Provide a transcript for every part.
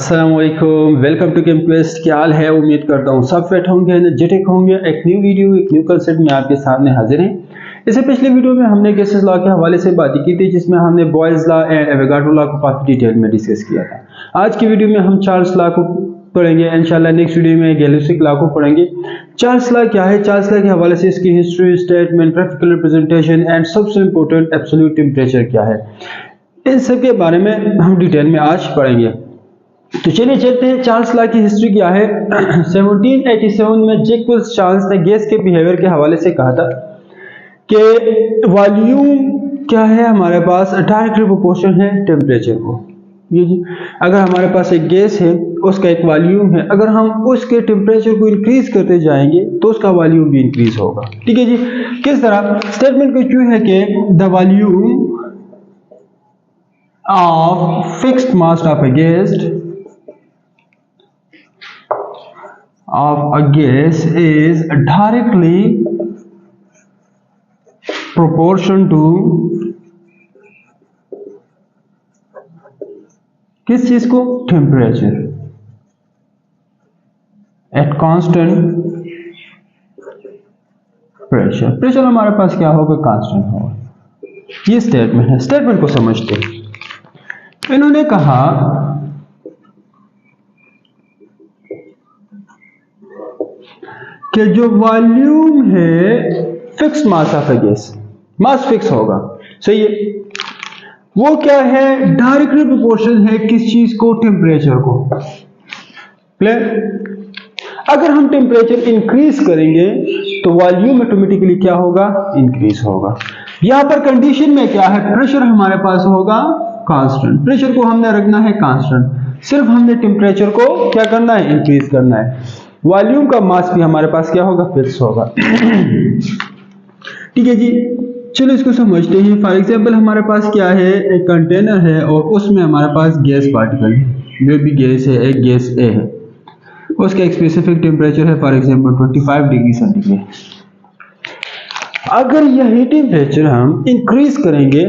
अस्सलामुअलैकुम, welcome to केमक्वेस्ट। क्या हाल है? उम्मीद करता हूँ सब फिट होंगे, एनर्जेटिक होंगे। एक न्यू वीडियो, एक न्यू कंसेप्ट में आपके सामने हाजिर हैं। इससे पिछले वीडियो में हमने गैसेस लॉ के हवाले से बात की थी, जिसमें हमने Boyle's law and Avogadro law को काफ़ी डिटेल में डिस्कस किया था। आज की वीडियो में हम चार्ल्स लॉ को पढ़ेंगे। इंशाल्लाह नेक्स्ट वीडियो में गैलोसिक लॉ को पढ़ेंगे। चार्ल्स लॉ क्या है? चार्ल्स लॉ के हवाले से इसकी history, statement, graphical representation and सबसे इंपॉर्टेंट एब्सोल्यूट टेम्परेचर क्या है, इन सब के बारे में हम डिटेल में आज पढ़ेंगे। तो चलिए चलते हैं। चार्ल्स लॉ की हिस्ट्री क्या है? 1787 में जैक्विस चार्ल्स ने गैस के बिहेवियर के हवाले से कहा था कि वॉल्यूम क्या है हमारे पास, डायरेक्टली प्रोपोर्शनल है टेम्परेचर को। ये जी, अगर हमारे पास एक गैस है, उसका एक वॉल्यूम है, अगर हम उसके टेम्परेचर को इंक्रीज करते जाएंगे तो उसका वॉल्यूम भी इंक्रीज होगा। ठीक है जी। किस तरह? स्टेटमेंट को क्यों है कि the volume of fixed mass of a gas is directly proportion to किस चीज को? Temperature at constant pressure. Pressure हमारे पास क्या होगा? कांस्टेंट होगा। ये स्टेटमेंट है। स्टेटमेंट को समझते हैं। इन्होंने कहा कि जो वॉल्यूम है fix mass of A gas, mass fix होगा, सही है, वो क्या है? डायरेक्टली प्रोपोर्शनल है किस चीज को? टेम्परेचर को। क्लियर? अगर हम टेम्परेचर इंक्रीज करेंगे तो वॉल्यूम ऑटोमेटिकली क्या होगा? इंक्रीज होगा। यहां पर कंडीशन में क्या है? प्रेशर हमारे पास होगा कांस्टेंट। प्रेशर को हमने रखना है कांस्टेंट, सिर्फ हमने टेम्परेचर को क्या करना है? इंक्रीज करना है। वॉल्यूम का मास भी हमारे पास क्या होगा? फिक्स होगा। ठीक है जी। चलो इसको समझते हैं। फॉर एग्जांपल हमारे पास क्या है? एक कंटेनर है और उसमें हमारे पास गैस पार्टिकल है, जो भी गैस है, एक गैस ए है, उसका एक स्पेसिफिक टेम्परेचर है फॉर एग्जांपल 25 डिग्री सेंटीग्रेड। अगर यही टेम्परेचर हम इंक्रीज करेंगे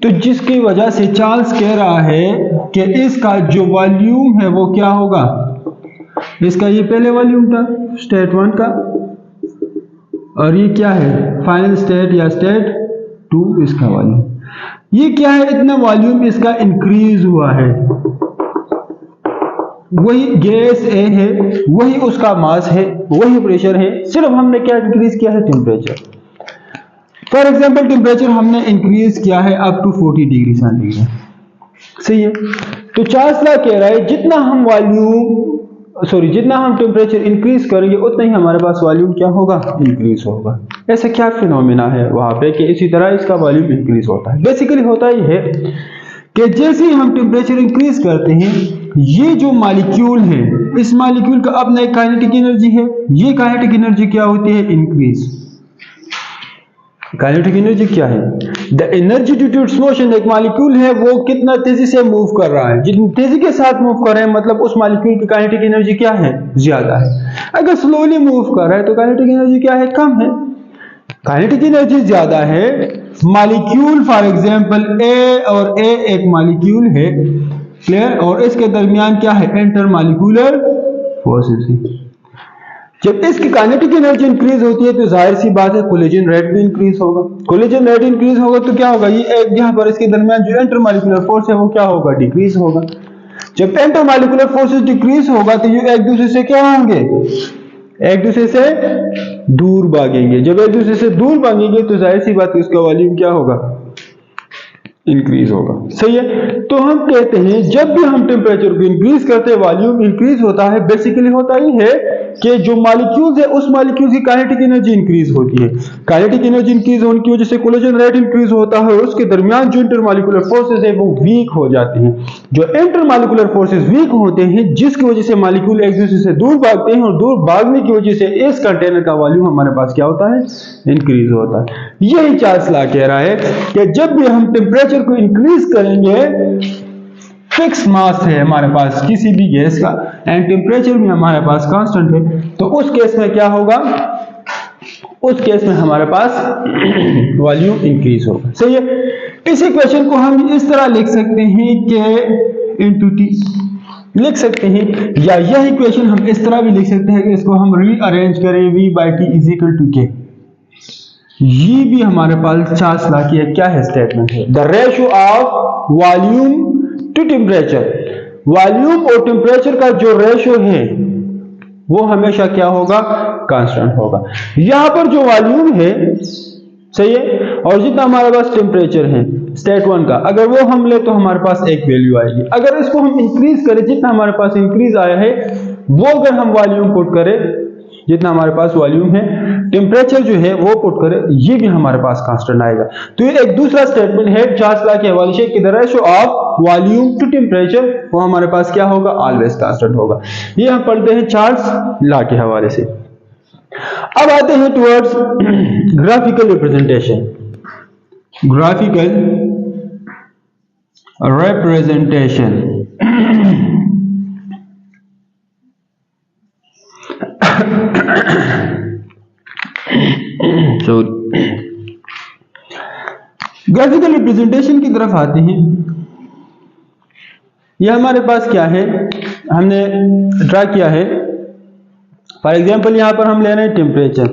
तो जिसकी वजह से चार्ल्स कह रहा है कि इसका जो वॉल्यूम है वो क्या होगा? इसका ये पहले वॉल्यूम था स्टेट 1 का, और ये क्या है? फाइनल स्टेट या स्टेट 2 इसका वॉल्यूम। ये क्या है? इतना वॉल्यूम इसका इंक्रीज हुआ है। वही गैस ए है, वही उसका मास है, वही प्रेशर है, सिर्फ हमने क्या इंक्रीज किया है? टेम्परेचर। फॉर एग्जांपल टेम्परेचर हमने इंक्रीज किया है अप टू 40 डिग्री सेंटीग्रेड, सही है। तो चार्ल्स लॉ कह रहा है जितना हम टेम्परेचर इंक्रीज करेंगे उतना ही हमारे पास वॉल्यूम क्या होगा? इंक्रीज होगा। ऐसा क्या फिनोमेना है वहां पे कि इसी तरह इसका वॉल्यूम इंक्रीज होता है? बेसिकली होता ही है कि जैसे ही हम टेम्परेचर इंक्रीज करते हैं, ये जो मॉलिक्यूल है, इस मॉलिक्यूल का अपना एक काइनेटिक एनर्जी है। ये काइनेटिक एनर्जी क्या होती है? इंक्रीज। काइनेटिक एनर्जी क्या है? The energy due to its motion. एक मॉलिक्यूल है, वो कितना तेजी से मूव कर रहा है, जितनी तेजी के साथ मूव कर रहे हैं मतलब उस मॉलिक्यूल की काइनेटिक एनर्जी क्या है? ज्यादा है। अगर स्लोली मूव कर रहा है तो काइनेटिक एनर्जी क्या है? कम है। काइनेटिक एनर्जी ज्यादा है। मॉलिक्यूल फॉर एग्जांपल ए और ए एक मॉलिक्यूल है, क्लियर, और इसके दरमियान क्या है? इंटर मॉलिक्यूलर फोर्सेस है। जब इसकी काइनेटिक एनर्जी इंक्रीज होती है तो जाहिर सी बात है कोलिजन रेट भी इंक्रीज होगा। कोलिजन रेट इंक्रीज होगा तो क्या होगा? ये एक यहाँ पर इसके दरमियान जो इंटरमॉलिक्यूलर फोर्स है वो क्या होगा? डिक्रीज होगा। जब इंटरमॉलिक्यूलर फोर्सेस डिक्रीज होगा तो ये एक दूसरे से क्या होंगे? एक दूसरे से दूर भागेंगे। जब एक दूसरे से दूर भागेंगे तो जाहिर सी बात है उसका वॉल्यूम क्या होगा? इंक्रीज होगा, सही है। तो हम कहते हैं जब भी हम टेम्परेचर को इंक्रीज करते हैं वॉल्यूम इंक्रीज होता है। बेसिकली होता ही है कि जो मॉलिक्यूल्स है उस मॉलिक्यूल की काइनेटिक एनर्जी इंक्रीज होती है। काइनेटिक एनर्जी इंक्रीज होने की वजह से कोलिजन रेट इंक्रीज होता है और उसके दरमियान जो इंटरमॉलिक्यूलर फोर्सेस है वो वीक हो जाते हैं। जो इंटरमॉलिक्यूलर फोर्सेस वीक होते हैं जिसकी वजह से मॉलिक्यूल एक दूसरे से दूर भागते हैं, और दूर भागने की वजह से इस कंटेनर का वॉल्यूम हमारे पास क्या होता है? इंक्रीज होता है। यही चार्ल्स लॉ कह रहा है कि जब भी हम टेम्परेचर को इंक्रीज करेंगे, फिक्स मास है हमारे पास किसी भी गैस का एंड टेम्परेचर भी हमारे पास कांस्टेंट है, तो उस केस में क्या होगा? उस केस में हमारे पास वॉल्यूम इंक्रीज होगा, सही है। इस इक्वेशन को हम इस तरह लिख सकते हैं कि इनटू टी, लिख सकते हैं, या यह इक्वेशन हम इस तरह भी लिख सकते हैं कि इसको हम रीअरेंज करें V/T is equal to K। ये भी हमारे पास चार्ल्स लॉ की क्या है स्टेटमेंट है, the ratio of volume to temperature, volume और टेम्परेचर का जो रेशियो है वो हमेशा क्या होगा, कांस्टेंट होगा। यहां पर जो वॉल्यूम है सही है, और जितना हमारे पास टेम्परेचर है स्टेट 1 का, अगर वो हम ले तो हमारे पास एक वैल्यू आएगी। अगर इसको हम इंक्रीज करें, जितना हमारे पास इंक्रीज आया है वो अगर हम वॉल्यूम पुट करें, जितना हमारे पास वॉल्यूम है, टेम्परेचर जो है वो पुट करें, ये भी हमारे पास कांस्टेंट आएगा। तो ये एक दूसरा स्टेटमेंट है चार्ल्स लॉ के हवाले से कि the ratio of volume to temperature वो हमारे पास क्या होगा, ऑलवेज कांस्टेंट होगा। ये हम पढ़ते हैं चार्ल्स लॉ के हवाले से। अब आते हैं towards graphical representation. Graphical representation graphical representation की तरफ आते हैं। यह हमारे पास क्या है, हमने ड्रा किया है। फॉर एग्जांपल यहां पर हम ले रहे हैं टेम्परेचर,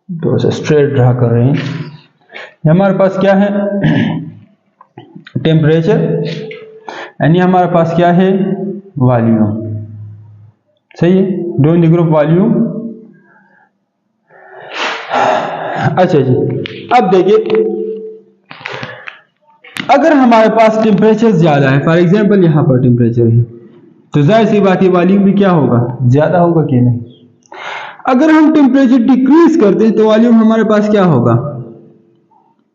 तो स्ट्रेट ड्रा कर रहे हैं। हमारे पास क्या है, टेम्परेचर, यानी हमारे पास क्या है, वॉल्यूम। सही है, draw in the group volume. अच्छा जी, अब देखिए अगर हमारे पास टेम्परेचर ज्यादा है, फॉर एग्जांपल यहां पर टेम्परेचर है, तो जाहिर सी बात है वॉल्यूम भी क्या होगा, ज्यादा होगा कि नहीं। अगर हम टेम्परेचर डिक्रीज कर दें तो वॉल्यूम हमारे पास क्या होगा,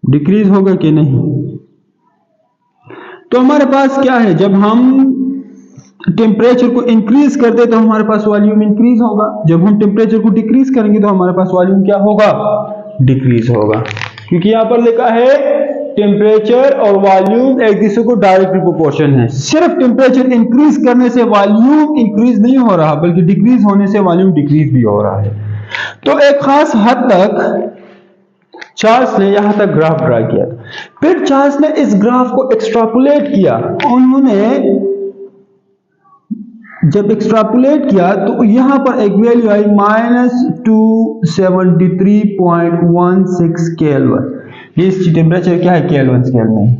डिक्रीज होगा कि नहीं। तो हमारे पास क्या है, जब हम टेम्परेचर को इंक्रीज कर दे तो हमारे पास वॉल्यूम इंक्रीज होगा, जब हम टेम्परेचर को डिक्रीज करेंगे तो हमारे पास वॉल्यूम क्या होगा, डिक्रीज होगा। क्योंकि यहां पर लिखा है टेम्परेचर और वॉल्यूम एक दूसरे को डायरेक्टली प्रोपोर्शन है। सिर्फ टेम्परेचर इंक्रीज करने से वॉल्यूम इंक्रीज नहीं हो रहा, बल्कि डिक्रीज होने से वॉल्यूम डिक्रीज भी हो रहा है। तो एक खास हद तक चार्ल्स ने यहां तक ग्राफ ड्रा किया। फिर चार्ल्स ने इस ग्राफ को एक्सट्रापोलेट किया। उन्होंने जब एक्सट्रापोलेट किया तो यहां पर एक वैल्यू आई -273.16 केल्विन। ये इसकी टेम्परेचर क्या है, केल्विन स्केल में।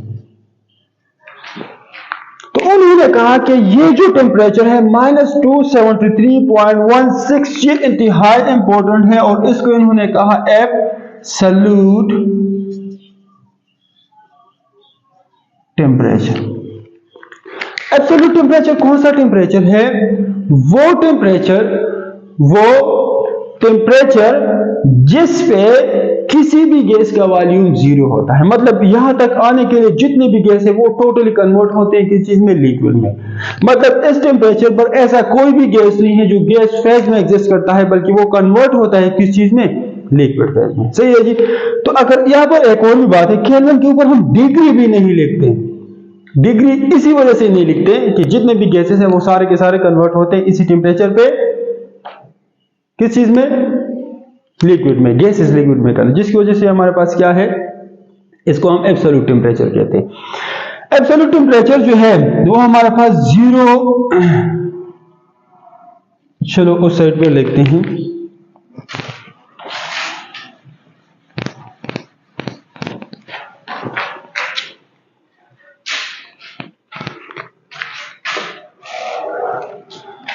तो उन्होंने कहा कि ये जो टेम्परेचर है -273.16, ये इंतहाई इंपॉर्टेंट है, और इसको इन्होंने कहा एब्सोल्यूट टेम्परेचर। एब्सोल्यूट टेम्परेचर कौन सा टेम्परेचर है, वो टेम्परेचर जिस पे किसी भी गैस का वॉल्यूम जीरो होता है। मतलब यहां तक आने के लिए जितने भी गैस है वो टोटली कन्वर्ट होते हैं किस चीज में, लिक्विड में। मतलब इस टेम्परेचर पर ऐसा कोई भी गैस नहीं है जो गैस फेज में एग्जिस्ट करता है, बल्कि वो कन्वर्ट होता है किस चीज में, लिक्विड फेज में। सही है जी। तो अगर यहां पर एक और भी बात है, केल्विन के ऊपर हम डिग्री भी नहीं लिखते। डिग्री इसी वजह से नहीं लिखते कि जितने भी गैसेस हैं वो सारे के सारे कन्वर्ट होते हैं इसी टेम्परेचर पे किस चीज में, लिक्विड में, गैसेस लिक्विड में करना, जिसकी वजह से हमारे पास क्या है, इसको हम एब्सोल्यूट टेम्परेचर कहते हैं। एब्सोल्यूट टेम्परेचर जो है वो हमारे पास जीरो, चलो उस साइड पे लिखते हैं।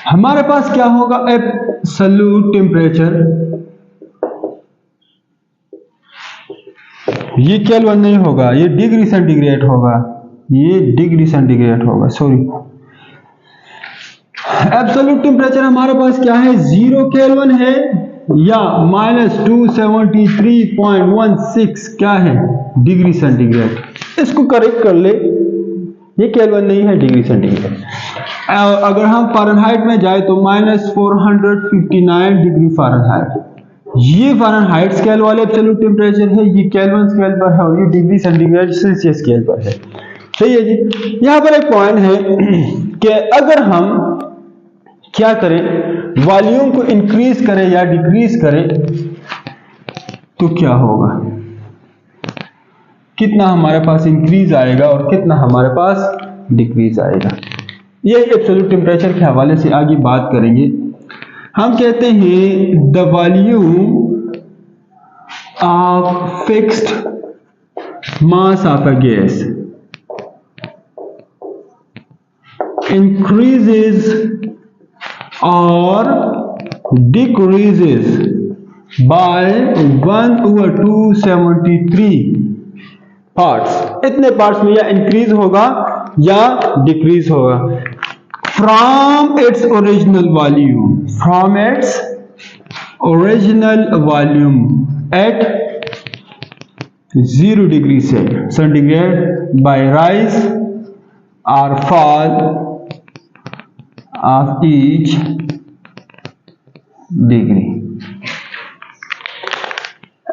हमारे पास क्या होगा, एब्सोल्यूट टेम्परेचर, ये केल्विन नहीं होगा, ये डिग्री सेंटीग्रेड होगा, ये डिग्री सेंटीग्रेड होगा, सॉरी। एब्सोल्यूट टेम्परेचर हमारे पास क्या है, 0 केल्विन है या -273.16 क्या है, डिग्री सेंटीग्रेड। इसको करेक्ट कर ले, ये केल्विन नहीं है, डिग्री सेंटीग्रेड। अगर हम फ़ारेनहाइट में जाए तो -459 डिग्री फ़ारेनहाइट, ये फ़ारेनहाइट स्केल वाले एब्सोल्यूट टेम्परेचर है, ये केल्विन स्केल पर है, और ये डिग्री सेंटीग्रेड सेल्सियस स्केल पर है। सही है जी। यहां पर एक पॉइंट है कि अगर हम क्या करें, वॉल्यूम को इंक्रीज करें या डिक्रीज करें तो क्या होगा। कितना हमारे पास इंक्रीज आएगा और कितना हमारे पास डिक्रीज आएगा। ये एब्सोल्यूट टेम्परेचर के हवाले से आगे बात करेंगे। हम कहते हैं the volume of fixed mass of a gas increases or decreases by 1/273 parts। इतने पार्ट्स में या इंक्रीज होगा या डिक्रीज होगा from its original volume at 0 degree centigrade by rise or fall of each degree.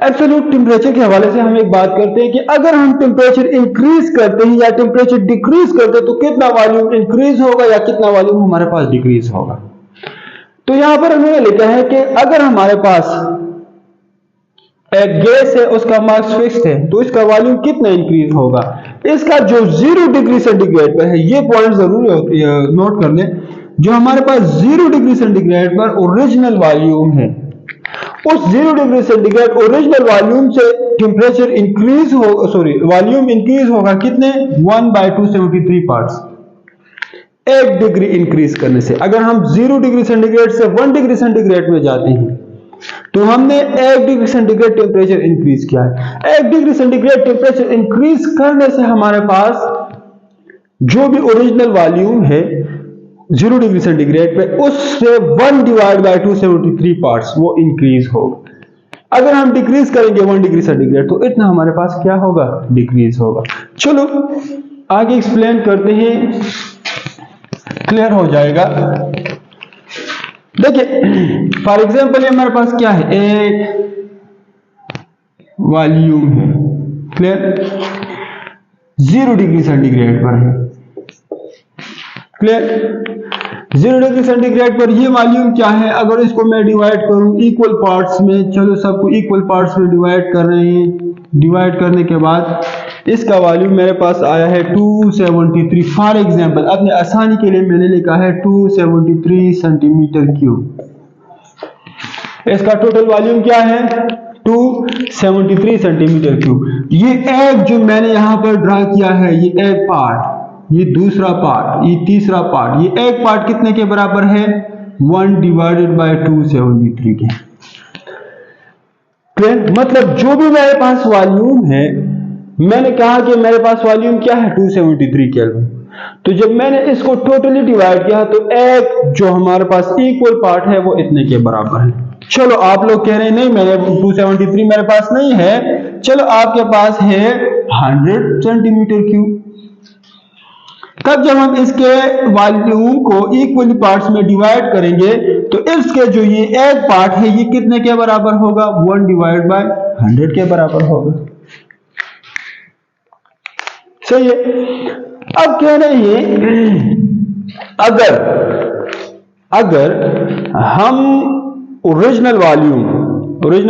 Absolute temperature के हवाले से हम एक बात करते हैं कि अगर हम टेम्परेचर इंक्रीज करते हैं या टेम्परेचर डिक्रीज करते हैं तो कितना वॉल्यूम इंक्रीज होगा या कितना वॉल्यूम हमारे पास डिक्रीज होगा। तो यहां पर उन्होंने लिखा है कि अगर हमारे पास एक गैस है उसका मास फिक्स्ड है तो इसका वॉल्यूम कितना इंक्रीज होगा। इसका जो 0 डिग्री सेंटीग्रेड पर है, ये पॉइंट जरूर नोट कर लें, जो हमारे पास 0 डिग्री सेंटीग्रेड पर ओरिजिनल वॉल्यूम है, उस 0 डिग्री सेंटीग्रेड ओरिजिनल वॉल्यूम से टेम्परेचर इंक्रीज हो वॉल्यूम इंक्रीज होगा कितने 1/273 पार्ट्स 1 डिग्री इंक्रीज करने से। अगर हम 0 डिग्री सेंटीग्रेड से 1 डिग्री सेंटीग्रेड में जाते हैं तो हमने 1 डिग्री सेंटीग्रेड टेम्परेचर इंक्रीज किया है। 1 डिग्री सेंटीग्रेड टेम्परेचर इंक्रीज करने से हमारे पास जो भी ओरिजिनल वॉल्यूम है 0 डिग्री सेंटीग्रेड पे उससे 1/273 पार्ट्स वो इंक्रीज होगा। अगर हम डिक्रीज करेंगे 1 डिग्री सेंटीग्रेड तो इतना हमारे पास क्या होगा डिक्रीज होगा। चलो आगे एक्सप्लेन करते हैं, क्लियर हो जाएगा। देखिए फॉर एग्जांपल ये हमारे पास क्या है, एक वॉल्यूम है, क्लियर 0 डिग्री सेंटीग्रेड पर है, क्लियर 0 डिग्री सेंटीग्रेड पर ये वॉल्यूम क्या है। अगर इसको मैं डिवाइड करूं इक्वल पार्ट्स में, चलो सबको इक्वल पार्ट्स में डिवाइड कर रहे हैं, डिवाइड करने के बाद इसका वॉल्यूम मेरे पास आया है 273। फॉर एग्जांपल अपने आसानी के लिए मैंने लिखा है 273 सेंटीमीटर क्यूब। इसका टोटल वॉल्यूम क्या है 273 सेंटीमीटर क्यूब। ये एक जो मैंने यहां पर ड्रा किया है, ये एक पार्ट, ये दूसरा पार्ट, ये तीसरा पार्ट, ये एक पार्ट कितने के बराबर है 1/273 के। मतलब जो भी मेरे पास वॉल्यूम है, मैंने कहा कि मेरे पास वॉल्यूम क्या है 273 केल्विन, तो जब मैंने इसको टोटली डिवाइड किया तो एक जो हमारे पास इक्वल पार्ट है वो इतने के बराबर है। चलो आप लोग कह रहे हैं नहीं मैंने 273 मेरे पास नहीं है, चलो आपके पास है 100 सेंटीमीटर क्यूब। तब जब हम इसके वॉल्यूम को इक्वल पार्ट्स में डिवाइड करेंगे तो इसके जो ये एक पार्ट है ये कितने के बराबर होगा 1/100 के बराबर होगा। सही है। अब कह रहे हैं अगर हम ओरिजिनल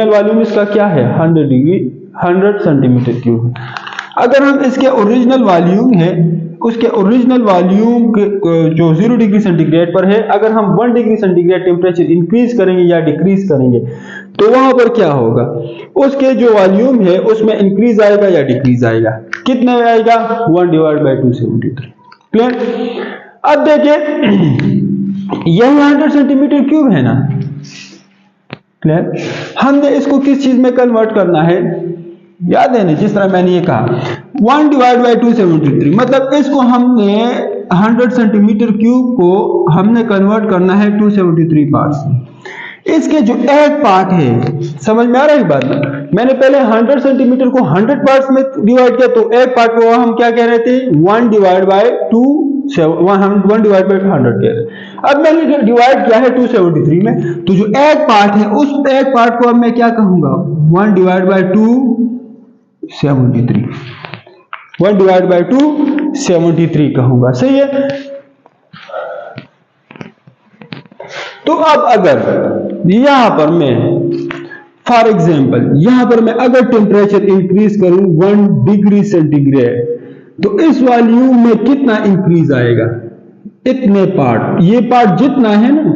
वॉल्यूम इसका क्या है 100 सेंटीमीटर क्यूब, अगर हम इसके ओरिजिनल वॉल्यूम है उसके ओरिजिनल वॉल्यूम जो 0 डिग्री सेंटीग्रेड पर है, अगर हम 1 डिग्री सेंटीग्रेड टेम्परेचर इंक्रीज करेंगे या डिक्रीज करेंगे तो वहां पर क्या होगा, उसके जो वॉल्यूम है उसमें इंक्रीज आएगा या डिक्रीज आएगा, कितने आएगा 1/273। क्लियर। अब देखिए यही 100 सेंटीमीटर क्यूब है ना, क्लियर। हमने इसको किस चीज में कन्वर्ट करना है, याद है ना, जिस तरह मैंने ये कहा 1/273, मतलब इसको हमने 100 सेंटीमीटर क्यूब को हमने कन्वर्ट करना है 273 पार्ट्स में। इसके जो एक पार्ट है, समझ में आ रहा है बात ना, मैंने पहले 100 सेंटीमीटर को 100 पार्ट्स में डिवाइड किया तो एक पार्ट को हम क्या कह रहे थे 1/100 कह रहे। अब मैंने डिवाइड किया है 273 में, तो जो एक पार्ट है उस एक पार्ट को अब मैं क्या कहूंगा 1/273 कहूंगा। सही है। तो अब अगर यहां पर मैं फॉर एग्जाम्पल यहां पर मैं अगर टेम्परेचर इंक्रीज करूं 1 डिग्री सेंटीग्रेड तो इस वॉल्यूम में कितना इंक्रीज आएगा? इतने पार्ट, ये पार्ट जितना है ना,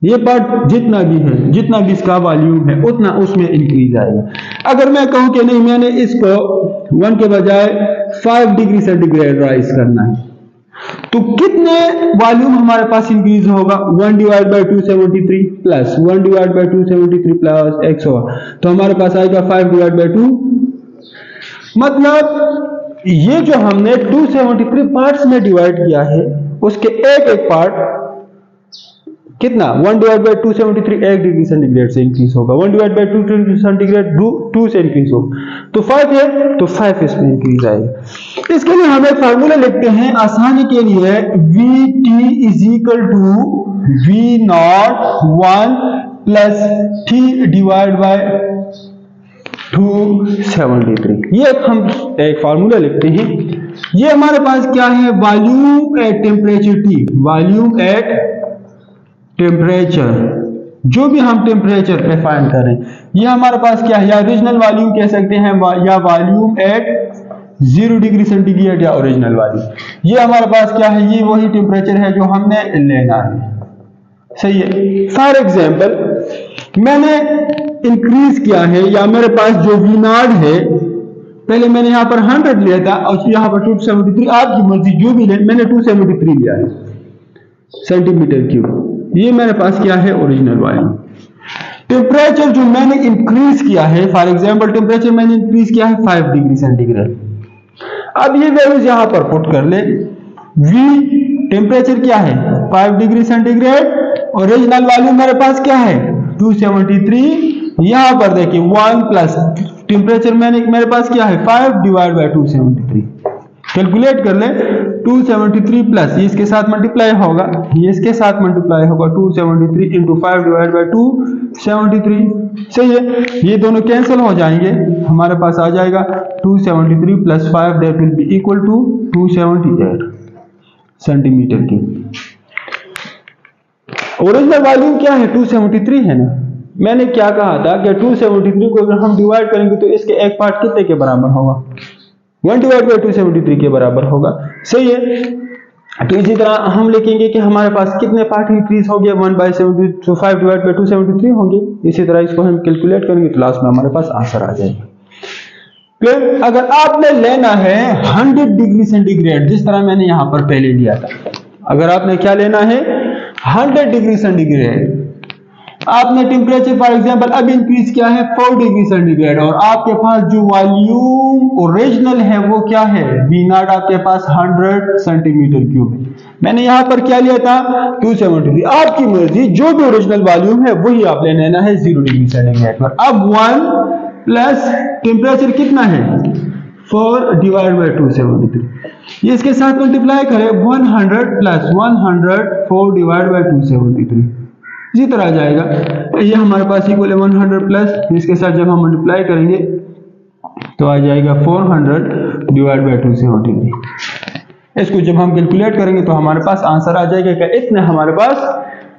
ये पार्ट जितना भी है, जितना भी इसका वॉल्यूम है उतना उसमें इंक्रीज आएगा। अगर मैं कहूं कि नहीं मैंने इसको 1 के बजाय 5 डिग्री सेंटीग्रेड राइज करना है तो कितने वॉल्यूम हमारे पास इंक्रीज होगा? 1 divide by 273 plus 1 divide by 273 plus x होगा तो हमारे पास आएगा 5 डिवाइड बाई 2। मतलब ये जो हमने 273 पार्ट्स में डिवाइड किया है उसके एक एक पार्ट कितना? 1 डिवाइड बाई 273 1 डिग्री सेंटीग्रेड से इंक्रीज होगा, 1 डिवाइड बाई 2 डिग्री सेंटीग्रेड 2 से इंक्रीज होगा तो 5 है तो 5 इसमें इंक्रीज आएगा। इसके लिए हम एक फार्मूला लिखते हैं आसानी के लिए, Vt is equal to V01 plus T divide by 273। ये हम एक फार्मूला लिखते हैं। ये हमारे पास क्या है? Volume at temperature T, volume at temperature, जो भी हम टेम्परेचर पे फाइंड करें, ये हमारे पास क्या है? या ओरिजिनल वॉल्यूम कह सकते हैं या वॉल्यूम एट 0 डिग्री सेंटीग्रेड या ओरिजिनल वॉल्यूम। ये हमारे पास क्या है? ये वही टेम्परेचर है जो हमने लेना है, सही है। फॉर एग्जाम्पल मैंने इंक्रीज किया है या मेरे पास जो V0 है, पहले मैंने यहां पर 100 लिया था और यहां पर 273, आपकी मर्जी जो भी ले, मैंने 273 लिया है सेंटीमीटर क्यूब। ये मेरे पास क्या है? Original volume. टेम्परेचर जो मैंने इंक्रीज किया है, फॉर एग्जांपल टेम्परेचर मैंने इंक्रीज किया है 5 डिग्री सेंटीग्रेड। अब ये वैल्यूज यहां पर पुट कर ले। V टेम्परेचर क्या है? 5 डिग्री सेंटीग्रेड। ओरिजिनल वॉल्यूम मेरे पास क्या है? 273। यहां पर देखिए 1 प्लस टेम्परेचर मेरे पास क्या है? 5 डिवाइड बाय 273। कैलकुलेट कर ले, 273 प्लस ये इसके साथ मल्टीप्लाई होगा, ये इसके साथ मल्टीप्लाई होगा, 273 इंटू 5 डिवाइड बाई 273। सही है, ये दोनों कैंसिल हो जाएंगे, हमारे पास आ जाएगा 273 plus 5 that will be equal to 278 centimetre की। ओरिजिनल वॉल्यूम क्या है? 273 है ना। मैंने क्या कहा था कि 273 को अगर हम डिवाइड करेंगे तो इसके एक पार्ट कितने के बराबर होगा? 1 डिवाइड बाई 273 के बराबर होगा, सही है। तो इसी तरह हम लिखेंगे कि हमारे पास कितने पार्ट इंक्रीज हो गया? 1 बाई 70, तो 5 डिवाइड बाई 273 होंगे। इसी तरह इसको हम कैलकुलेट करेंगे तो लास्ट में हमारे पास आंसर आ जाएगा। फिर अगर आपने लेना है 100 डिग्री सेंटीग्रेड, जिस तरह मैंने यहां पर पहले लिया था, अगर आपने क्या लेना है 100 डिग्री सेंटीग्रेड, आपने टेम्परेचर फॉर एग्जांपल अब इंक्रीज किया है 4 डिग्री सेंटीग्रेड और आपके पास जो वॉल्यूम ओरिजिनल है वो क्या है? V0 आपके पास 100 सेंटीमीटर क्यूब है। मैंने यहां पर क्या लिया था? 273। आपकी मर्जी, जो भी ओरिजिनल वॉल्यूम है वही आप लेना है 0 डिग्री सेंटीग्रेड पर। अब 1 प्लस टेम्परेचर कितना है? 4 डिवाइड बाई 273। ये इसके साथ मल्टीप्लाई करें, 100 प्लस 100 4 डिवाइड बाई 273 इसी तरह आ जाएगा। ये हमारे पास इक्वल है 100 प्लस, इसके साथ जब हम मल्टीप्लाई करेंगे तो आ जाएगा 400 डिवाइड बाई 273। इसको जब हम कैलकुलेट करेंगे तो हमारे पास आंसर आ जाएगा कि इतने हमारे पास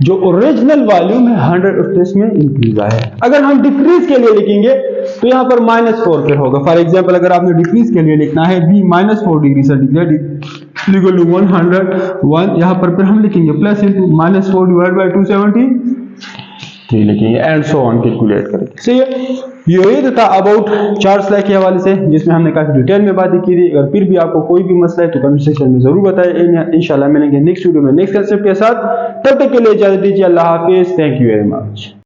जो ओरिजिनल वॉल्यूम है 100 इसमें इंक्रीज आया है। अगर हम डिक्रीज के लिए लिखेंगे तो यहाँ पर -4 पे होगा। फॉर एग्जांपल अगर आपने डिक्रीज के लिए लिखना है V -4 degree centigrade equal to 101, यहाँ पर फिर हम लिखेंगे प्लस इंटू -4 डिवाइड बाई 273 लिखेंगे एंड सो ऑन कैलकुलेट करेंगे। सही है, ये था अबाउट चार्ज लॉ के हवाले से, जिसमें हमने काफी डिटेल में बातें की थी। अगर फिर भी आपको कोई भी मसला है तो कमेंट सेक्शन में जरूर बताएं। इंशाल्लाह मिलेंगे नेक्स्ट वीडियो में नेक्स्ट कंसेप्ट के साथ। तब तक के लिए इजाजत दीजिए। अल्लाह हाफिज। Thank you very much.